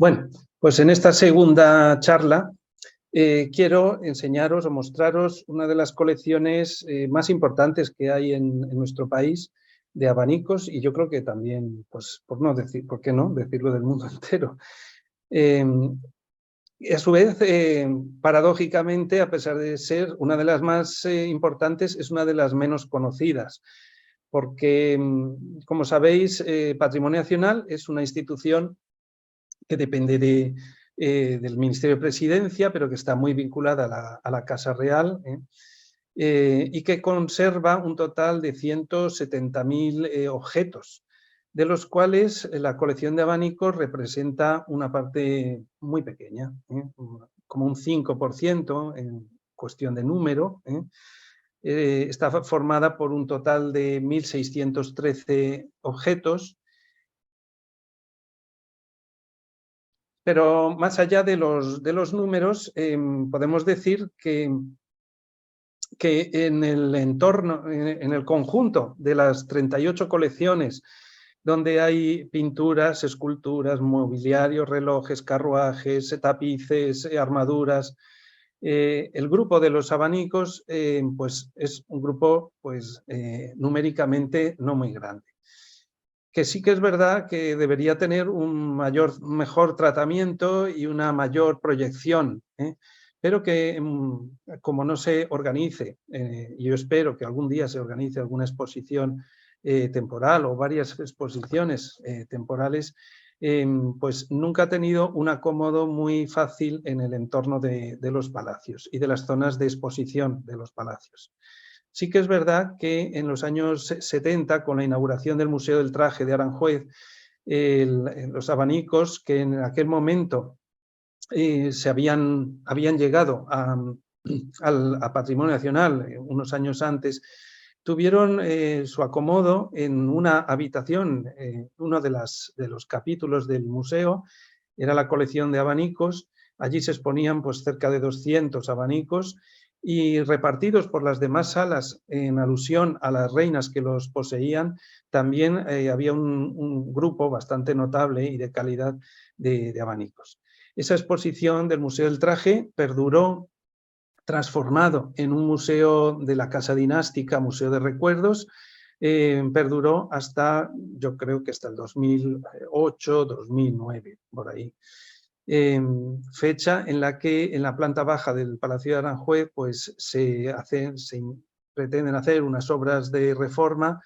Bueno, pues en esta segunda charla quiero enseñaros o mostraros una de las colecciones más importantes que hay en nuestro país de abanicos, y yo creo que también, pues por no decir, ¿por qué no? Decirlo del mundo entero. A su vez, paradójicamente, a pesar de ser una de las más importantes, es una de las menos conocidas, porque, como sabéis, Patrimonio Nacional es una institución que depende del Ministerio de Presidencia, pero que está muy vinculada a la Casa Real, y que conserva un total de 170.000 objetos, de los cuales la colección de abanicos representa una parte muy pequeña, como un 5% en cuestión de número. Está formada por un total de 1.613 objetos. Pero más allá de los números, podemos decir que en el entorno, en el conjunto de las 38 colecciones, donde hay pinturas, esculturas, mobiliario, relojes, carruajes, tapices, armaduras, el grupo de los abanicos pues es un grupo pues, numéricamente no muy grande, que sí que es verdad que debería tener un mejor tratamiento y una mayor proyección, pero que como no se organice, y yo espero que algún día se organice alguna exposición temporal o varias exposiciones temporales, pues nunca ha tenido un acomodo muy fácil en el entorno de los palacios y de las zonas de exposición de los palacios. Sí que es verdad que en los años 70, con la inauguración del Museo del Traje de Aranjuez, los abanicos que en aquel momento habían llegado a Patrimonio Nacional unos años antes, tuvieron su acomodo en una habitación. Uno de los capítulos del museo era la colección de abanicos. Allí se exponían pues, cerca de 200 abanicos, y repartidos por las demás salas en alusión a las reinas que los poseían, también había un grupo bastante notable y de calidad de abanicos. Esa exposición del Museo del Traje perduró, transformado en un museo de la Casa Dinástica, museo de recuerdos, perduró hasta, yo creo que hasta el 2008, 2009, por ahí. Fecha en la que en la planta baja del Palacio de Aranjuez pues, se pretenden hacer unas obras de reforma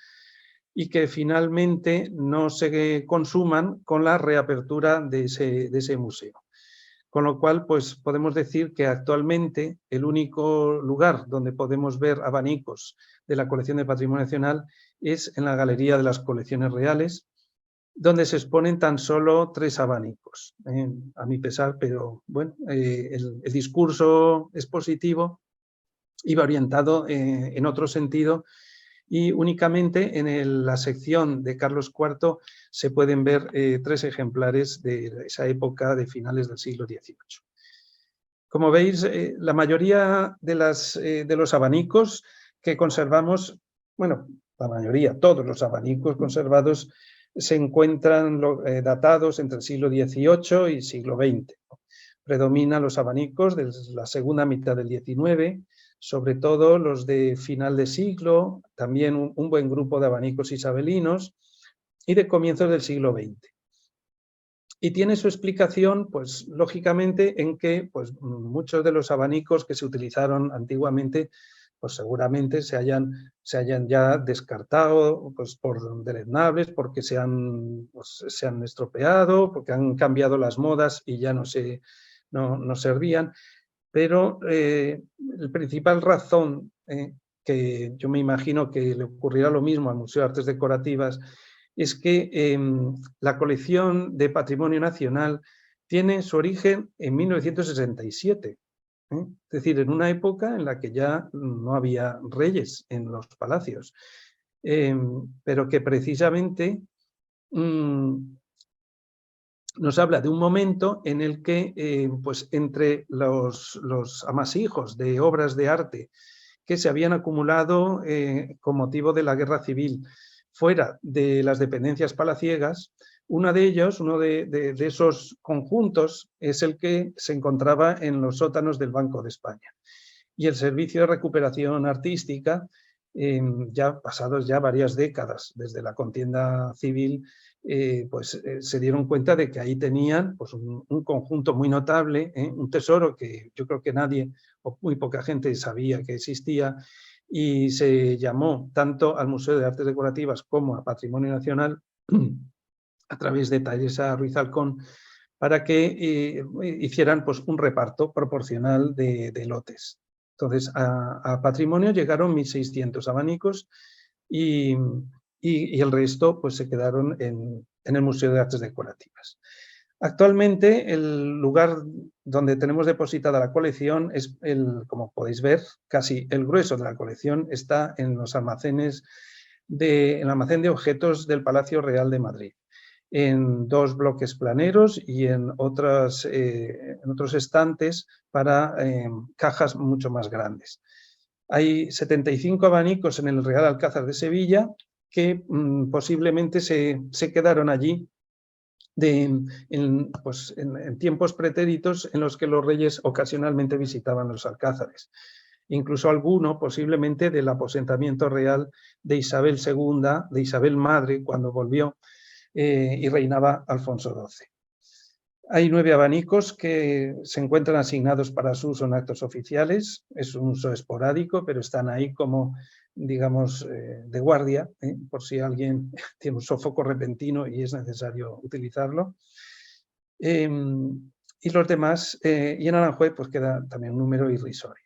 y que finalmente no se consuman con la reapertura de ese museo. Con lo cual, pues podemos decir que actualmente el único lugar donde podemos ver abanicos de la colección de Patrimonio Nacional es en la Galería de las Colecciones Reales, donde se exponen tan solo 3 abanicos, a mi pesar, pero bueno, el discurso expositivo iba orientado en otro sentido, y únicamente en la sección de Carlos IV se pueden ver 3 ejemplares de esa época de finales del siglo XVIII. Como veis, la mayoría de los abanicos que conservamos, bueno, la mayoría, todos los abanicos conservados se encuentran datados entre el siglo XVIII y siglo XX. Predominan los abanicos de la segunda mitad del XIX, sobre todo los de final de siglo, también un buen grupo de abanicos isabelinos, y de comienzos del siglo XX. Y tiene su explicación, pues lógicamente, en que pues, muchos de los abanicos que se utilizaron antiguamente, pues seguramente se hayan ya descartado pues, por deleznables, porque se han estropeado, porque han cambiado las modas y ya no servían. Pero la principal razón, que yo me imagino que le ocurrirá lo mismo al Museo de Artes Decorativas, es que la colección de Patrimonio Nacional tiene su origen en 1967, es decir, en una época en la que ya no había reyes en los palacios, pero que precisamente nos habla de un momento en el que, pues entre los amasijos de obras de arte que se habían acumulado con motivo de la Guerra Civil fuera de las dependencias palaciegas, Uno de esos conjuntos es el que se encontraba en los sótanos del Banco de España. Y el Servicio de Recuperación Artística, ya pasados ya varias décadas desde la contienda civil, se dieron cuenta de que ahí tenían pues, un conjunto muy notable, un tesoro que yo creo que nadie o muy poca gente sabía que existía, y se llamó tanto al Museo de Artes Decorativas como a Patrimonio Nacional a través de Teresa Ruiz Halcón, para que hicieran pues, un reparto proporcional de lotes. Entonces, a Patrimonio llegaron 1.600 abanicos y el resto pues, se quedaron en el Museo de Artes Decorativas. Actualmente, el lugar donde tenemos depositada la colección es, como podéis ver, casi el grueso de la colección está en los almacenes en el almacén de objetos del Palacio Real de Madrid, en 2 bloques planeros y en otros estantes para cajas mucho más grandes. Hay 75 abanicos en el Real Alcázar de Sevilla que posiblemente se quedaron allí en tiempos pretéritos en los que los reyes ocasionalmente visitaban los alcázares. Incluso alguno posiblemente del aposentamiento real de Isabel II, de Isabel Madre, cuando volvió y reinaba Alfonso XII. Hay 9 abanicos que se encuentran asignados para su uso en actos oficiales. Es un uso esporádico, pero están ahí como, digamos, de guardia, por si alguien tiene un sofoco repentino y es necesario utilizarlo. Y los demás, y en Aranjuez pues queda también un número irrisorio.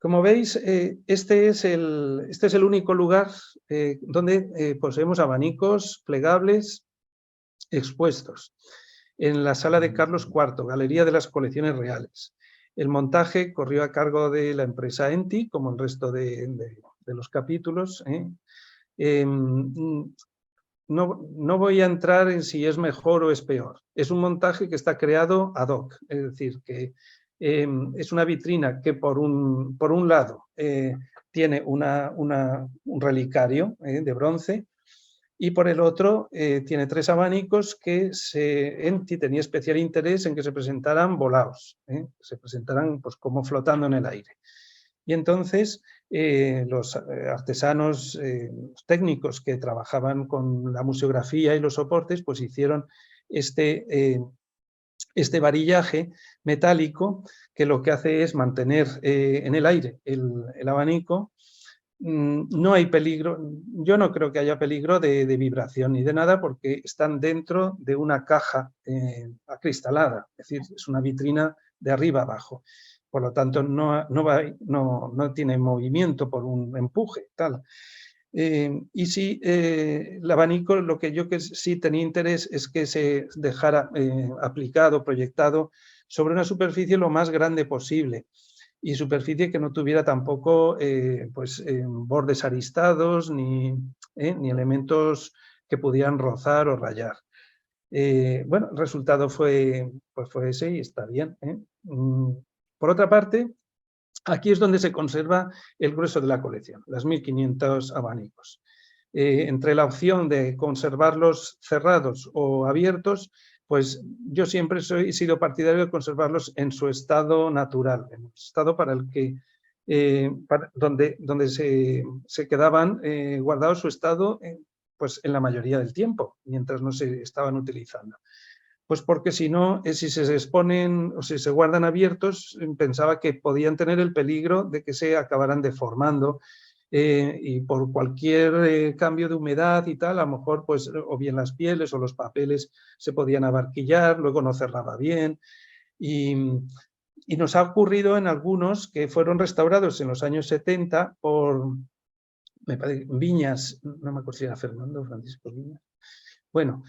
Como veis, este es el único lugar donde poseemos abanicos plegables expuestos, en la sala de Carlos IV, Galería de las Colecciones Reales. El montaje corrió a cargo de la empresa Enti, como el resto de los capítulos. No voy a entrar en si es mejor o es peor. Es un montaje que está creado ad hoc, es decir, que es una vitrina que por un lado tiene un relicario de bronce, y por el otro tiene 3 abanicos que Enti tenía especial interés en que se presentaran volados, se presentaran pues, como flotando en el aire. Y entonces los artesanos técnicos que trabajaban con la museografía y los soportes pues hicieron este varillaje metálico que lo que hace es mantener en el aire el abanico. No hay peligro, yo no creo que haya peligro de vibración ni de nada, porque están dentro de una caja acristalada, es decir, es una vitrina de arriba abajo. Por lo tanto, no tiene movimiento por un empuje, tal. Y sí, el abanico, lo que yo que sí tenía interés es que se dejara aplicado, proyectado sobre una superficie lo más grande posible, y superficie que no tuviera tampoco bordes aristados ni elementos que pudieran rozar o rayar. Bueno, el resultado fue ese y está bien. Por otra parte, aquí es donde se conserva el grueso de la colección, las 1.500 abanicos. Entre la opción de conservarlos cerrados o abiertos, pues yo siempre he sido partidario de conservarlos en su estado natural, en el estado para el que, donde se quedaban guardados su estado pues en la mayoría del tiempo, mientras no se estaban utilizando. Pues porque si no, si se exponen o si se guardan abiertos, pensaba que podían tener el peligro de que se acabaran deformando y por cualquier cambio de humedad y tal, a lo mejor pues o bien las pieles o los papeles se podían abarquillar, luego no cerraba bien. Y nos ha ocurrido en algunos que fueron restaurados en los años 70 por Viñas, no me acuerdo si era Fernando Francisco Viñas. Bueno,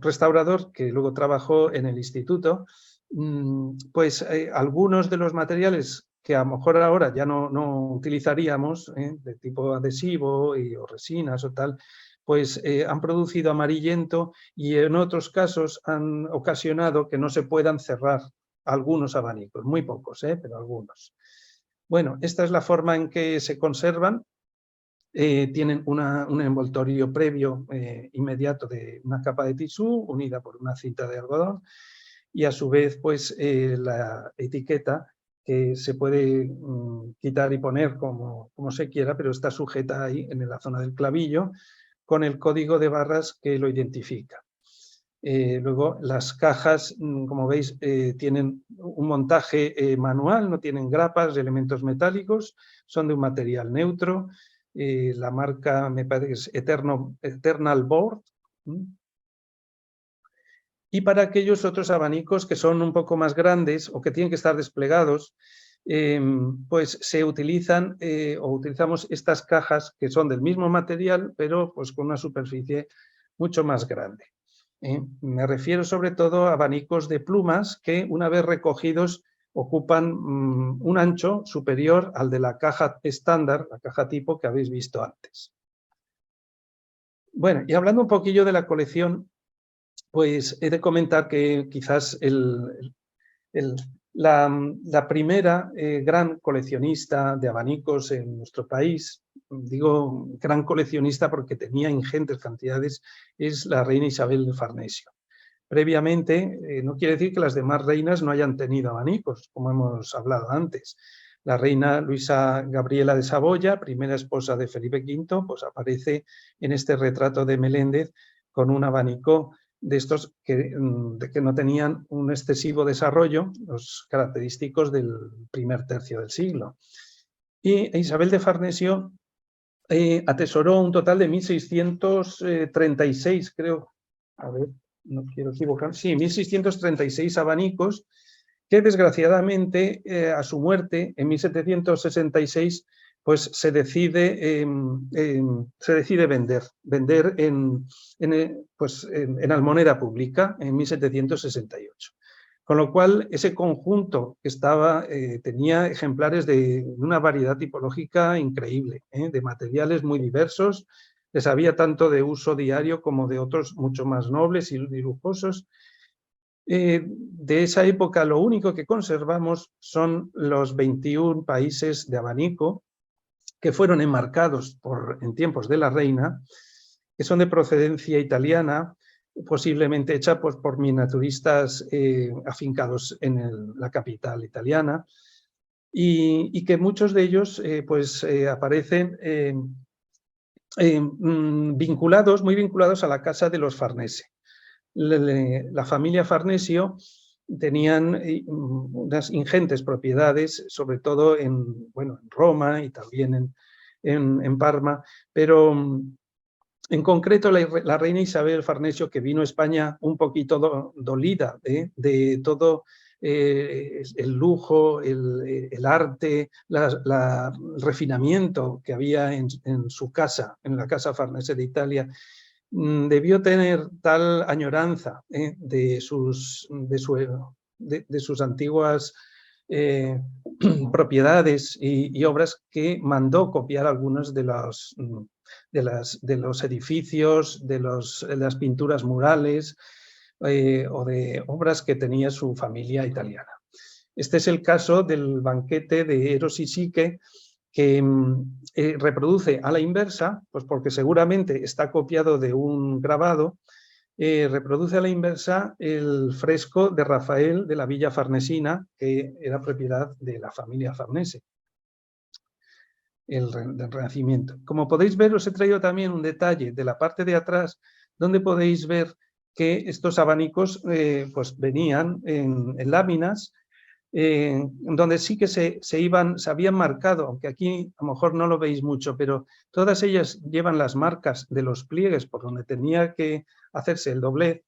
restaurador que luego trabajó en el instituto, pues algunos de los materiales que a lo mejor ahora ya no utilizaríamos, de tipo adhesivo o resinas o tal, pues han producido amarillento y en otros casos han ocasionado que no se puedan cerrar algunos abanicos, muy pocos, pero algunos. Bueno, esta es la forma en que se conservan. tienen un envoltorio previo inmediato de una capa de tisú unida por una cinta de algodón y a su vez pues la etiqueta que se puede quitar y poner como se quiera, pero está sujeta ahí en la zona del clavillo con el código de barras que lo identifica. Luego las cajas, como veis, tienen un montaje manual, no tienen grapas de elementos metálicos, son de un material neutro. La marca me parece que es Eternal Board. Y para aquellos otros abanicos que son un poco más grandes o que tienen que estar desplegados, pues se utilizan o utilizamos estas cajas que son del mismo material, pero pues con una superficie mucho más grande. Me refiero sobre todo a abanicos de plumas que una vez recogidos ocupan un ancho superior al de la caja estándar, la caja tipo que habéis visto antes. Bueno, y hablando un poquillo de la colección, pues he de comentar que quizás la primera gran coleccionista de abanicos en nuestro país, digo gran coleccionista porque tenía ingentes cantidades, es la reina Isabel de Farnesio. Previamente, no quiere decir que las demás reinas no hayan tenido abanicos, como hemos hablado antes. La reina Luisa Gabriela de Saboya, primera esposa de Felipe V, pues aparece en este retrato de Meléndez con un abanico de estos que no tenían un excesivo desarrollo, los característicos del primer tercio del siglo. Y Isabel de Farnesio atesoró un total de 1636, creo, a ver, no quiero equivocar, sí, 1636 abanicos que desgraciadamente a su muerte en 1766 pues se decide vender en almoneda pública en 1768. Con lo cual, ese conjunto que tenía ejemplares de una variedad tipológica increíble, de materiales muy diversos, les había tanto de uso diario como de otros mucho más nobles y lujosos. De esa época lo único que conservamos son los 21 países de abanico que fueron enmarcados en tiempos de la reina, que son de procedencia italiana, posiblemente hecha pues, por miniaturistas afincados en la capital italiana, y que muchos de ellos aparecen muy vinculados a la casa de los Farnese. La familia Farnesio tenían unas ingentes propiedades, sobre todo en Roma y también en Parma, pero en concreto la reina Isabel Farnesio, que vino a España un poquito dolida de todo el lujo, el arte, el refinamiento que había en su casa, en la casa Farnese de Italia, debió tener tal añoranza de sus antiguas propiedades y obras que mandó copiar algunos de los edificios, de las pinturas murales o de obras que tenía su familia italiana. Este es el caso del banquete de Eros y Psique, que reproduce a la inversa, pues porque seguramente está copiado de un grabado, reproduce a la inversa el fresco de Rafael de la Villa Farnesina, que era propiedad de la familia Farnese, del Renacimiento. Como podéis ver, os he traído también un detalle de la parte de atrás, donde podéis ver que estos abanicos pues venían en láminas, donde sí que se habían marcado, aunque aquí a lo mejor no lo veis mucho, pero todas ellas llevan las marcas de los pliegues por donde tenía que hacerse el doblez,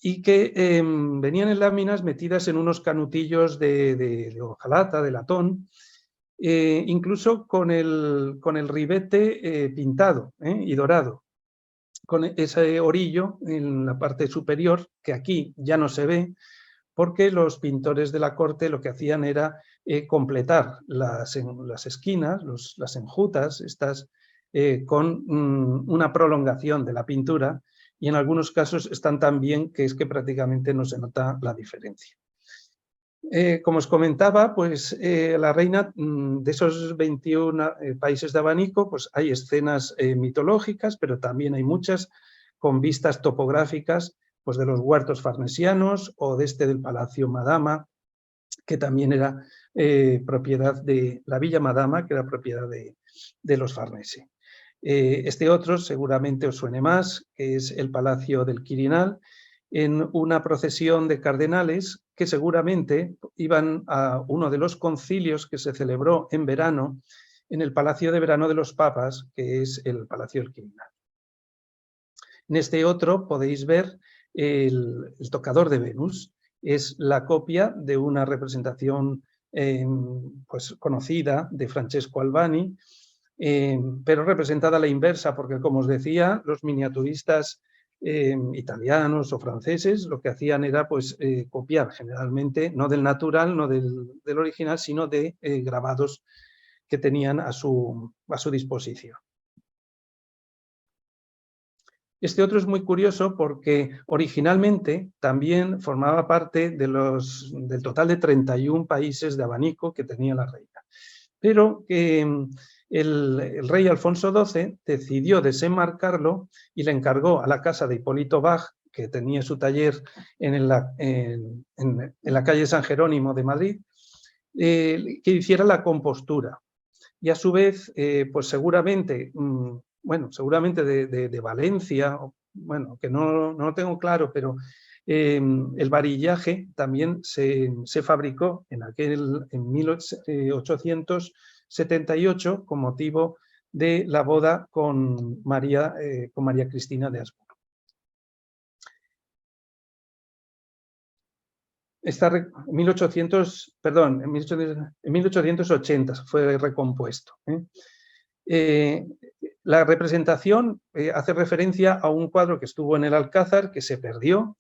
y que venían en láminas metidas en unos canutillos de hojalata, de latón, incluso con el ribete pintado y dorado, con ese orillo en la parte superior, que aquí ya no se ve, porque los pintores de la corte lo que hacían era completar las esquinas, las enjutas, estas, con una prolongación de la pintura, y en algunos casos están tan bien que es que prácticamente no se nota la diferencia. Como os comentaba, pues la reina, de esos 21 países de abanico, pues hay escenas mitológicas, pero también hay muchas con vistas topográficas, pues de los huertos farnesianos o de del Palacio Madama, que también era propiedad de la Villa Madama, que era propiedad de los Farnese. Este otro seguramente os suene más, que es el Palacio del Quirinal, en una procesión de cardenales que seguramente iban a uno de los concilios que se celebró en verano en el Palacio de Verano de los Papas, que es el Palacio del Quirinal. En este otro podéis ver el tocador de Venus. Es la copia de una representación pues, conocida de Francesco Albani, pero representada a la inversa, porque como os decía, los miniaturistas italianos o franceses lo que hacían era pues, copiar generalmente, no del natural, no del original, sino de grabados que tenían a su disposición. Este otro es muy curioso porque originalmente también formaba parte del total de 31 países de abanico que tenía la reina, pero que el rey Alfonso XII decidió desenmarcarlo y le encargó a la casa de Hipólito Bach, que tenía su taller en la calle San Jerónimo de Madrid, que hiciera la compostura. Y a su vez, pues seguramente, seguramente de Valencia, bueno, que no lo tengo claro, pero el varillaje también se fabricó en 1878 con motivo de la boda con María Cristina de Habsburgo. En 1880 fue recompuesto. La representación hace referencia a un cuadro que estuvo en el Alcázar, que se perdió.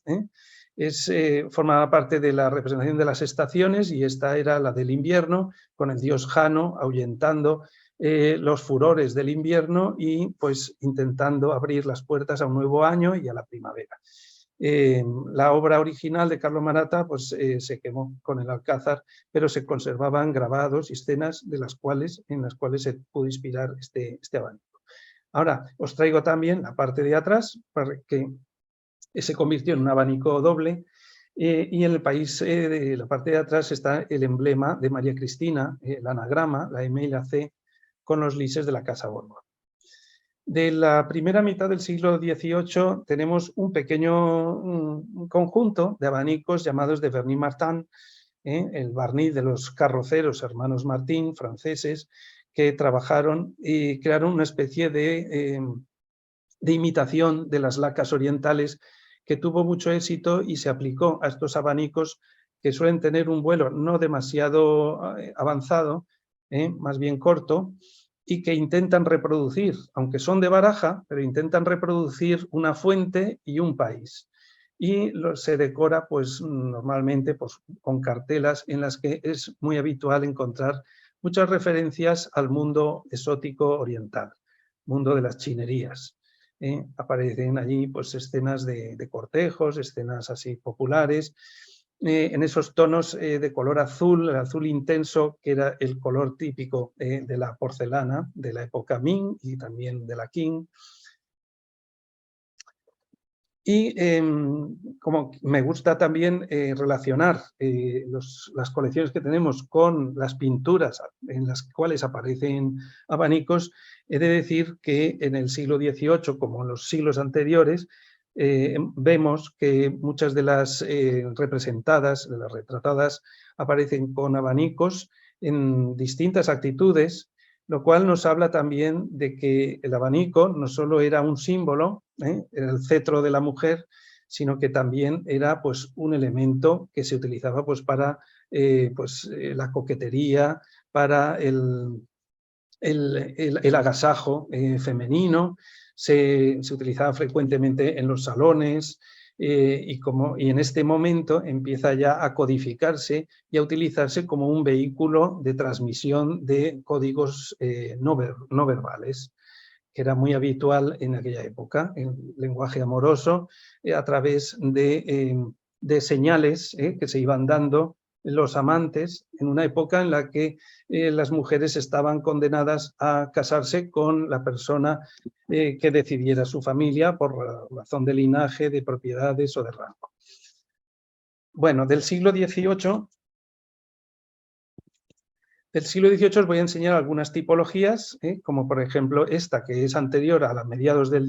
Formaba parte de la representación de las estaciones y esta era la del invierno, con el dios Jano ahuyentando los furores del invierno y pues intentando abrir las puertas a un nuevo año y a la primavera. La obra original de Carlo Maratta pues, se quemó con el Alcázar, pero se conservaban grabados y escenas en las cuales se pudo inspirar este abanico. Ahora os traigo también la parte de atrás, para que se convirtió en un abanico doble, y en el país de la parte de atrás está el emblema de María Cristina, el anagrama, la M y la C, con los lises de la Casa Borbón. De la primera mitad del siglo XVIII tenemos un pequeño conjunto de abanicos llamados de Vernis Martin, el barniz de los carroceros hermanos Martín, franceses, que trabajaron y crearon una especie de imitación de las lacas orientales que tuvo mucho éxito y se aplicó a estos abanicos que suelen tener un vuelo no demasiado avanzado, más bien corto, y que intentan reproducir, aunque son de baraja, pero intentan reproducir una fuente y un país. Y se decora pues, normalmente pues, con cartelas en las que es muy habitual encontrar muchas referencias al mundo exótico oriental, mundo de las chinerías. Aparecen allí pues, escenas de cortejos, escenas así populares, en esos tonos de color azul, el azul intenso, que era el color típico de la porcelana de la época Ming y también de la Qing. Y como me gusta también relacionar las colecciones que tenemos con las pinturas en las cuales aparecen abanicos, he de decir que en el siglo XVIII, como en los siglos anteriores, vemos que muchas de las representadas, de las retratadas, aparecen con abanicos en distintas actitudes, lo cual nos habla también de que el abanico no solo era un símbolo, el cetro de la mujer, sino que también era pues, un elemento que se utilizaba pues, para la coquetería, para el agasajo femenino, se utilizaba frecuentemente en los salones, y en este momento empieza ya a codificarse y a utilizarse como un vehículo de transmisión de códigos no verbales, que era muy habitual en aquella época, el lenguaje amoroso, a través de señales que se iban dando los amantes en una época en la que las mujeres estaban condenadas a casarse con la persona que decidiera su familia por razón de linaje, de propiedades o de rango. Bueno, del siglo XVIII os voy a enseñar algunas tipologías, como por ejemplo esta, que es anterior a mediados de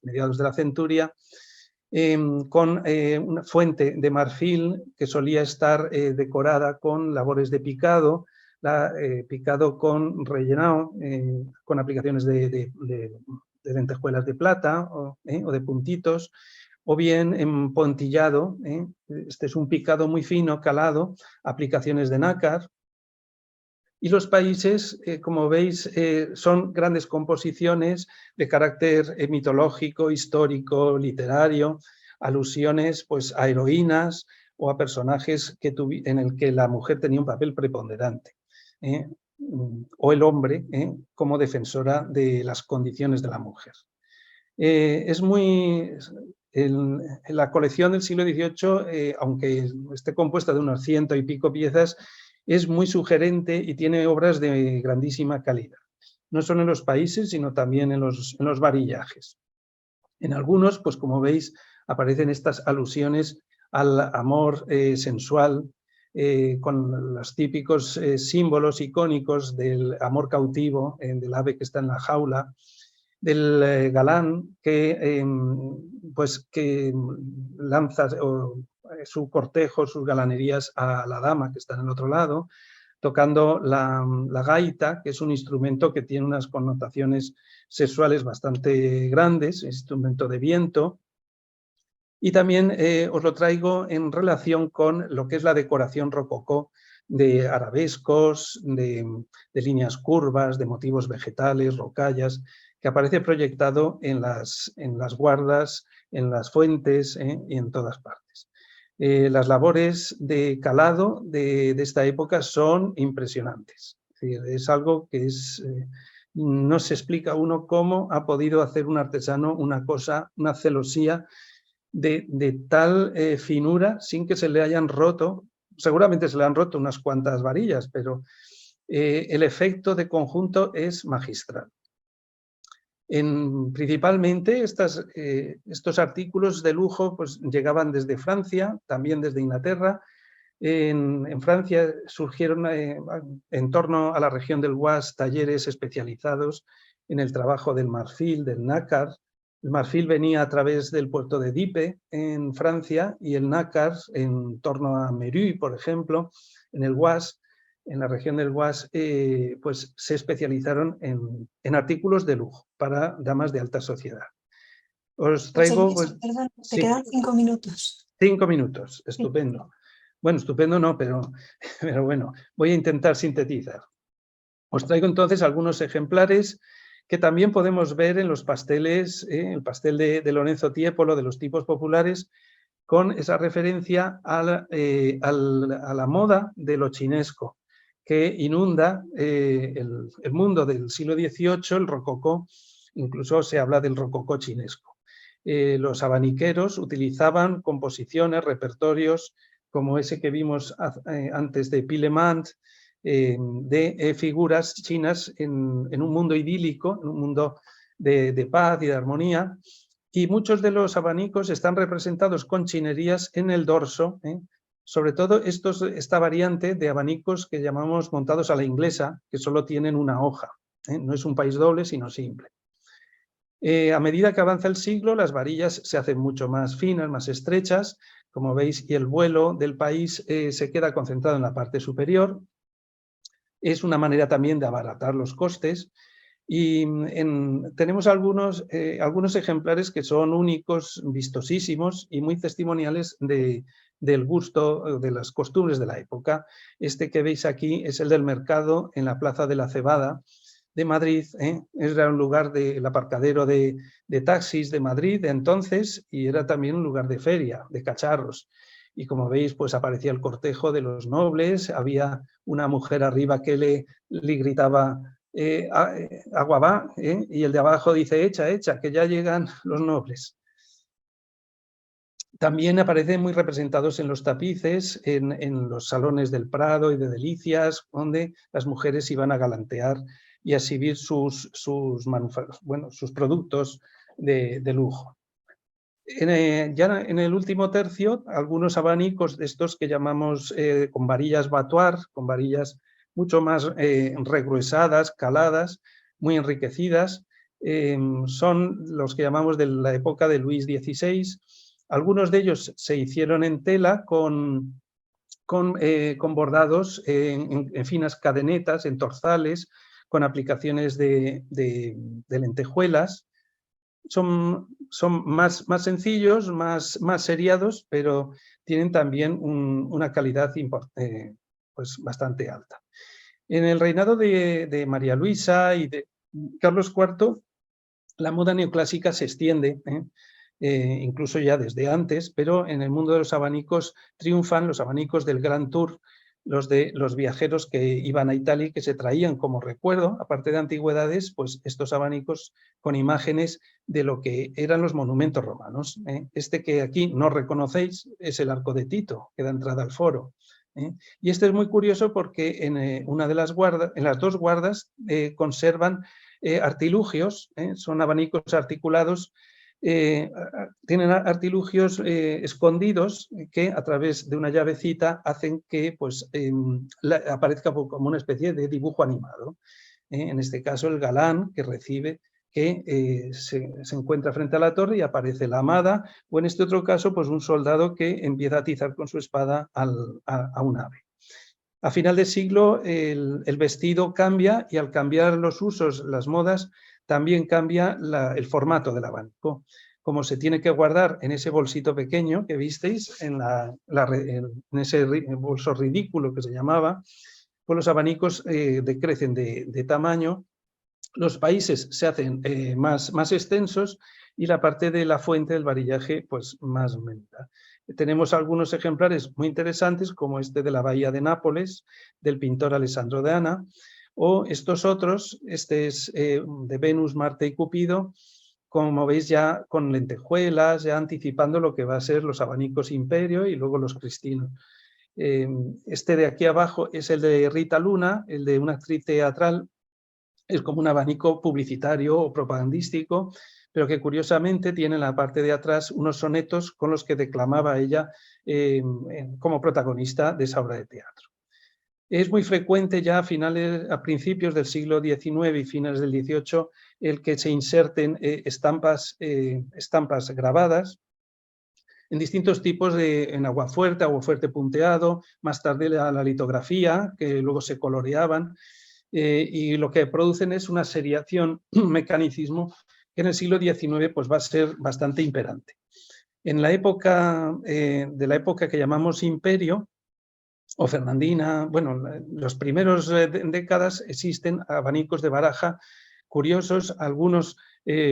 la centuria, con una fuente de marfil que solía estar decorada con labores de picado, picado con rellenado, con aplicaciones de lentejuelas de plata o de puntitos, o bien en pontillado. Este es un picado muy fino, calado, aplicaciones de nácar. Y los países, como veis, son grandes composiciones de carácter mitológico, histórico, literario, alusiones pues, a heroínas o a personajes en el que la mujer tenía un papel preponderante, o el hombre como defensora de las condiciones de la mujer. La colección del siglo XVIII, aunque esté compuesta de unos 100 y pico piezas, es muy sugerente y tiene obras de grandísima calidad, no solo en los países, sino también en los varillajes. En algunos, pues como veis, aparecen estas alusiones al amor sensual, con los típicos símbolos icónicos del amor cautivo, del ave que está en la jaula, del galán que lanza su cortejo, sus galanerías a la dama que está en el otro lado, tocando la gaita, que es un instrumento que tiene unas connotaciones sexuales bastante grandes, instrumento de viento. Y también os lo traigo en relación con lo que es la decoración rococó, de arabescos, de líneas curvas, de motivos vegetales, rocallas, que aparece proyectado en las guardas, en las fuentes y en todas partes. Las labores de calado de esta época son impresionantes. Es decir, es algo que no se explica uno cómo ha podido hacer un artesano una celosía de tal finura sin que se le hayan roto. Seguramente se le han roto unas cuantas varillas, pero el efecto de conjunto es magistral. Principalmente estos artículos de lujo pues, llegaban desde Francia, también desde Inglaterra. En Francia surgieron en torno a la región del Oise talleres especializados en el trabajo del marfil, del nácar. El marfil venía a través del puerto de Dieppe en Francia y el nácar en torno a Meru, por ejemplo, en el Oise. En la región del Oise, pues se especializaron en artículos de lujo para damas de alta sociedad. Os traigo... Perdón, te quedan 5 minutos. 5 minutos, estupendo. Bueno, estupendo no, pero bueno, voy a intentar sintetizar. Os traigo entonces algunos ejemplares que también podemos ver en los pasteles, el pastel de Lorenzo Tiepolo, de los tipos populares, con esa referencia a la moda de lo chinesco, que inunda el mundo del siglo XVIII, el rococó, incluso se habla del rococó chinesco. Los abaniqueros utilizaban composiciones, repertorios, como ese que vimos antes de Pillemant, de figuras chinas en un mundo idílico, en un mundo de paz y de armonía, y muchos de los abanicos están representados con chinerías en el dorso, sobre todo esta variante de abanicos que llamamos montados a la inglesa, que solo tienen una hoja, no es un país doble, sino simple. A medida que avanza el siglo, las varillas se hacen mucho más finas, más estrechas, como veis, y el vuelo del país se queda concentrado en la parte superior. Es una manera también de abaratar los costes. Y tenemos algunos ejemplares que son únicos, vistosísimos y muy testimoniales del gusto, de las costumbres de la época. Este que veis aquí es el del mercado en la Plaza de la Cebada de Madrid. Era un lugar del aparcadero de taxis de Madrid de entonces, y era también un lugar de feria, de cacharros. Y como veis, pues aparecía el cortejo de los nobles, había una mujer arriba que le gritaba agua va, y el de abajo dice echa, echa, que ya llegan los nobles. También aparecen muy representados en los tapices, en los salones del Prado y de Delicias, donde las mujeres iban a galantear y a exhibir sus productos de lujo. Ya en el último tercio, algunos abanicos de estos que llamamos con varillas batoir, con varillas mucho más regruesadas, caladas, muy enriquecidas, son los que llamamos de la época de Luis XVI. Algunos de ellos se hicieron en tela con bordados en finas cadenetas, en torzales, con aplicaciones de lentejuelas. Son más sencillos, más seriados, pero tienen también una calidad pues bastante alta. En el reinado de María Luisa y de Carlos IV, la moda neoclásica se extiende, incluso ya desde antes, pero en el mundo de los abanicos triunfan los abanicos del Grand Tour, los de los viajeros que iban a Italia y que se traían como recuerdo, aparte de antigüedades, pues estos abanicos con imágenes de lo que eran los monumentos romanos. Este que aquí no reconocéis es el Arco de Tito, que da entrada al foro. Y este es muy curioso porque en una de las guardas, en las dos guardas, conservan artilugios, son abanicos articulados, tienen artilugios escondidos que a través de una llavecita hacen que pues, aparezca como una especie de dibujo animado. En este caso el galán que recibe, que se encuentra frente a la torre y aparece la amada, o en este otro caso pues un soldado que empieza a atizar con su espada a un ave. A final de siglo el vestido cambia y al cambiar los usos, las modas, también cambia el formato del abanico. Como se tiene que guardar en ese bolsito pequeño que visteis, en ese bolso ridículo que se llamaba, pues los abanicos decrecen de tamaño, los países se hacen más extensos y la parte de la fuente del varillaje pues más aumenta. Tenemos algunos ejemplares muy interesantes como este de la Bahía de Nápoles, del pintor Alessandro de Ana, o estos otros, este es de Venus, Marte y Cupido, como veis ya con lentejuelas, ya anticipando lo que va a ser los abanicos Imperio y luego los cristinos. Este de aquí abajo es el de Rita Luna, el de una actriz teatral, es como un abanico publicitario o propagandístico, pero que curiosamente tiene en la parte de atrás unos sonetos con los que declamaba ella como protagonista de esa obra de teatro. Es muy frecuente ya a principios del siglo XIX y finales del XVIII el que se inserten estampas grabadas en distintos tipos en aguafuerte punteado, más tarde la litografía, que luego se coloreaban, y lo que producen es una seriación, un mecanicismo que en el siglo XIX pues, va a ser bastante imperante. En la época, de la época que llamamos Imperio, o Fernandina, bueno, los primeros décadas existen abanicos de baraja curiosos, algunos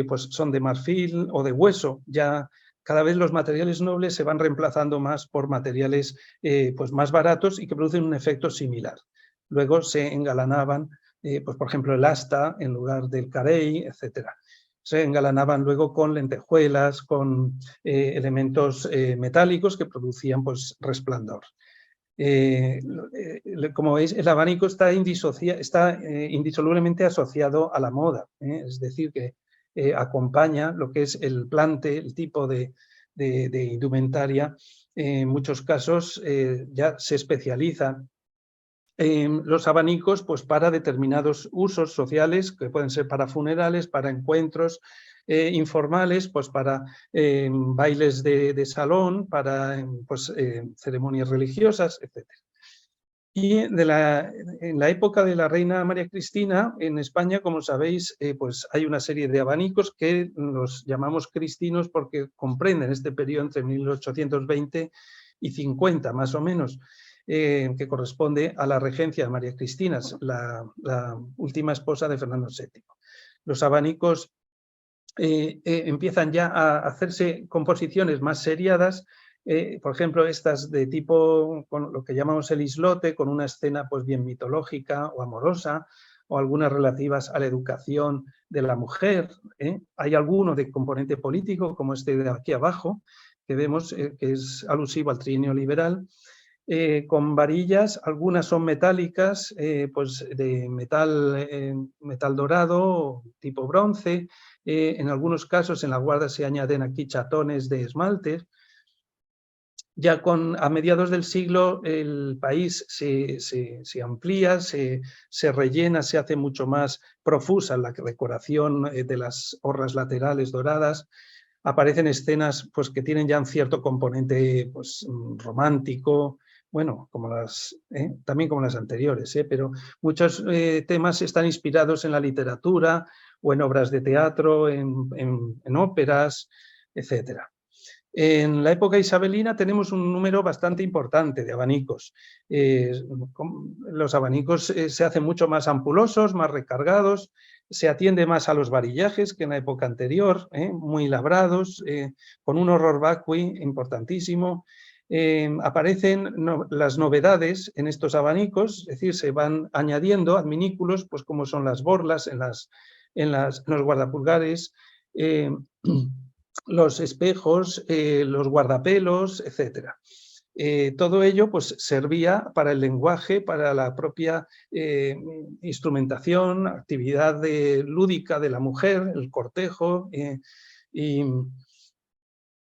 pues son de marfil o de hueso, ya cada vez los materiales nobles se van reemplazando más por materiales pues más baratos y que producen un efecto similar. Luego se engalanaban, pues por ejemplo, el asta en lugar del carey, etc. Se engalanaban luego con lentejuelas, con elementos metálicos que producían pues, resplandor. Como veis, el abanico está indisolublemente asociado a la moda, es decir, que acompaña lo que es el plante, el tipo de indumentaria. En muchos casos ya se especializan los abanicos pues, para determinados usos sociales, que pueden ser para funerales, para encuentros informales, pues para bailes de salón, para pues, ceremonias religiosas, etc. Y en la época de la reina María Cristina, en España, como sabéis, pues hay una serie de abanicos que los llamamos cristinos porque comprenden este periodo entre 1820 y 50, más o menos, que corresponde a la regencia de María Cristina, la última esposa de Fernando VII. Los abanicos empiezan ya a hacerse composiciones más seriadas, por ejemplo, estas de tipo, con lo que llamamos el islote, con una escena pues bien mitológica o amorosa, o algunas relativas a la educación de la mujer. Hay alguno de componente político, como este de aquí abajo, que vemos, que es alusivo al trienio liberal, con varillas, algunas son metálicas, pues de metal dorado, tipo bronce. En algunos casos en la guarda se añaden aquí chatones de esmalte. Ya a mediados del siglo el país se amplía, se rellena, se hace mucho más profusa la decoración de las orlas laterales doradas. Aparecen escenas pues, que tienen ya un cierto componente pues, romántico, bueno, también como las anteriores, pero muchos temas están inspirados en la literatura o en obras de teatro, en óperas, etcétera. En la época isabelina tenemos un número bastante importante de abanicos. Los abanicos se hacen mucho más ampulosos, más recargados, se atiende más a los varillajes que en la época anterior, muy labrados, con un horror vacui importantísimo. Aparecen las novedades en estos abanicos, es decir, se van añadiendo adminículos, pues como son las borlas en los guardapulgares, los espejos, los guardapelos, etc. Todo ello pues, servía para el lenguaje, para la propia instrumentación, actividad lúdica de la mujer, el cortejo,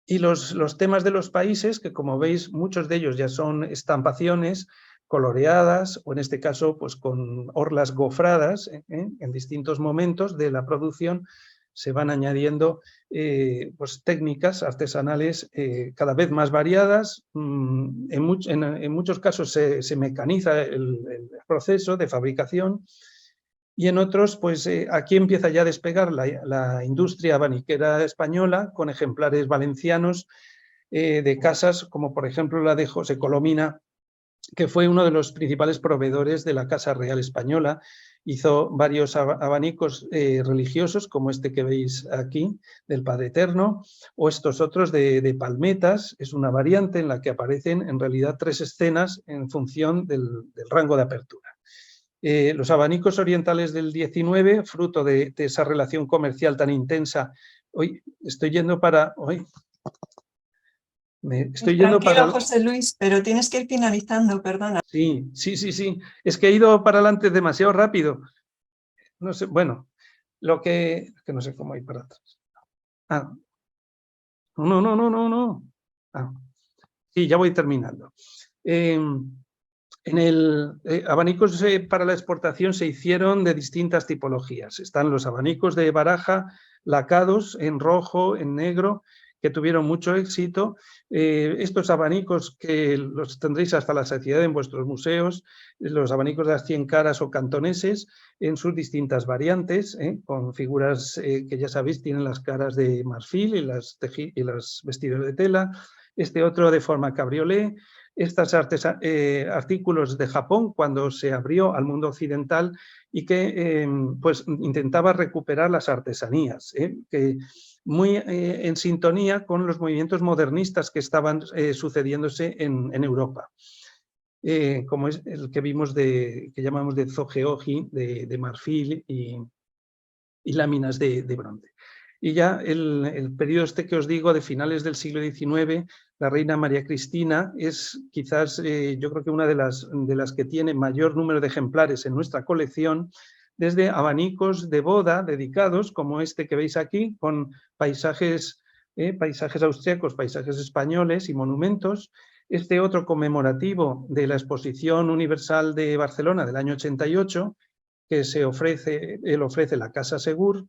y los temas de los países, que como veis muchos de ellos ya son estampaciones coloreadas, o en este caso pues, con orlas gofradas en distintos momentos de la producción. Se van añadiendo pues, técnicas artesanales cada vez más variadas. En muchos casos se mecaniza el proceso de fabricación, y en otros, pues aquí empieza ya a despegar la industria abaniquera española con ejemplares valencianos de casas como por ejemplo la de José Colomina, que fue uno de los principales proveedores de la Casa Real Española. Hizo varios abanicos religiosos, como este que veis aquí, del Padre Eterno, o estos otros de palmetas. Es una variante en la que aparecen en realidad 3 escenas en función del rango de apertura. Los abanicos orientales del 19, fruto de esa relación comercial tan intensa. Hoy estoy yendo para... Hoy, Tranquilo, José Luis, pero tienes que ir finalizando, perdona. Sí. Es que he ido para adelante demasiado rápido. No sé, bueno, que no sé cómo ir para atrás. No. Sí, ya voy terminando. Abanicos para la exportación se hicieron de distintas tipologías. Están los abanicos de baraja, lacados en rojo, en negro, que tuvieron mucho éxito. Estos abanicos que los tendréis hasta la saciedad en vuestros museos, los abanicos de las 100 caras o cantoneses, en sus distintas variantes, con figuras que ya sabéis tienen las caras de marfil y las vestidos de tela. Este otro de forma cabriolé. Estos artículos de Japón cuando se abrió al mundo occidental y que pues intentaba recuperar las artesanías, que muy en sintonía con los movimientos modernistas que estaban sucediéndose en Europa, como es el que vimos que llamamos de zogeogi, de marfil y láminas de bronce. Y ya el periodo que os digo de finales del siglo XIX, la reina María Cristina es quizás, yo creo que una de las que tiene mayor número de ejemplares en nuestra colección, desde abanicos de boda dedicados, como este que veis aquí, con paisajes austriacos, paisajes españoles y monumentos. Este otro conmemorativo de la Exposición Universal de Barcelona del año 88, que él ofrece la Casa Segur,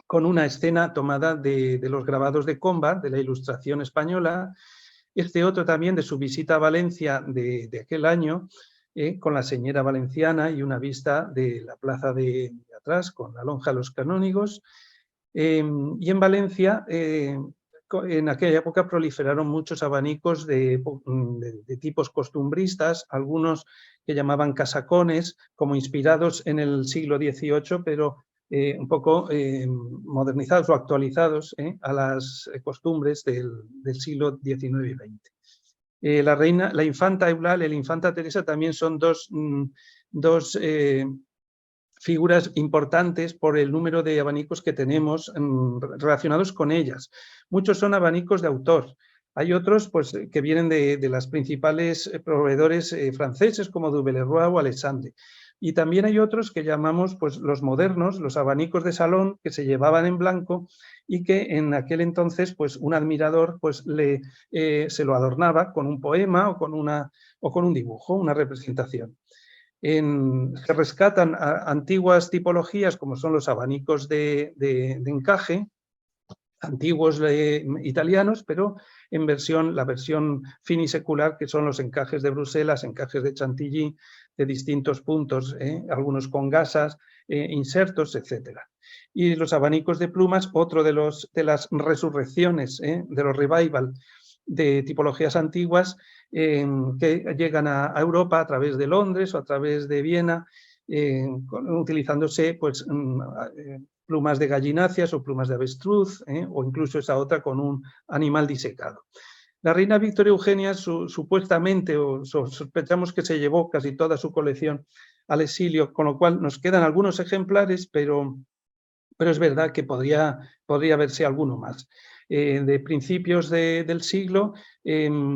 con una escena tomada de los grabados de Comba, de la Ilustración española. Este otro también de su visita a Valencia de aquel año, con la señera valenciana y una vista de la plaza de atrás, con la lonja de los canónigos. Y en Valencia, en aquella época proliferaron muchos abanicos de tipos costumbristas, algunos que llamaban casacones, como inspirados en el siglo XVIII, pero un poco modernizados o actualizados a las costumbres del siglo XIX y XX. La infanta Eulalia y la infanta Teresa también son dos figuras importantes por el número de abanicos que tenemos relacionados con ellas. Muchos son abanicos de autor. Hay otros pues, que vienen de las principales proveedores franceses como du Bellero o Alexandre. Y también hay otros que llamamos pues, los modernos, los abanicos de salón que se llevaban en blanco y que en aquel entonces pues, un admirador pues, se lo adornaba con un poema o con un dibujo, una representación. Se rescatan antiguas tipologías como son los abanicos de encaje, antiguos italianos, pero en la versión finisecular, que son los encajes de Bruselas, encajes de Chantilly, de distintos puntos, algunos con gasas, insertos, etc. Y los abanicos de plumas, otro de las resurrecciones, de los revival de tipologías antiguas que llegan a Europa a través de Londres o a través de Viena, utilizándose pues, plumas de gallináceas o plumas de avestruz, o incluso esa otra con un animal disecado. La reina Victoria Eugenia supuestamente, o sospechamos que se llevó casi toda su colección al exilio, con lo cual nos quedan algunos ejemplares, pero es verdad que podría verse alguno más. De principios del siglo,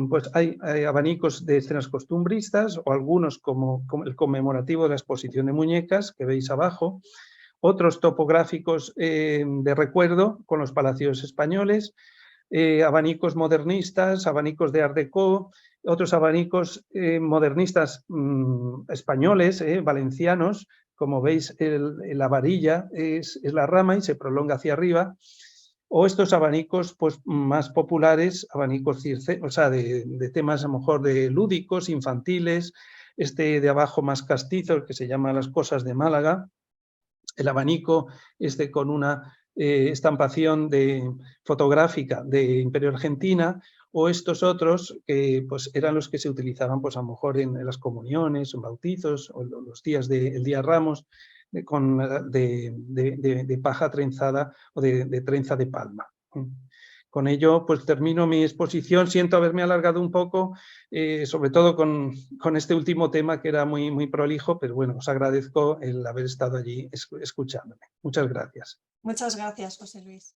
pues hay abanicos de escenas costumbristas o algunos como el conmemorativo de la exposición de muñecas que veis abajo, otros topográficos de recuerdo con los palacios españoles, abanicos modernistas, abanicos de Art Deco, otros abanicos modernistas españoles, valencianos. Como veis, la varilla es la rama y se prolonga hacia arriba, o estos abanicos pues, más populares, abanicos de temas a lo mejor de lúdicos, infantiles, este de abajo más castizo, el que se llama Las Cosas de Málaga, el abanico con una estampación fotográfica de Imperio Argentina, o estos otros que pues, eran los que se utilizaban pues, a lo mejor en las comuniones, en bautizos, o los días del Día Ramos, de paja trenzada o de trenza de palma. Con ello, pues termino mi exposición. Siento haberme alargado un poco, sobre todo con este último tema que era muy, muy prolijo, pero bueno, os agradezco el haber estado allí escuchándome. Muchas gracias. Muchas gracias, José Luis.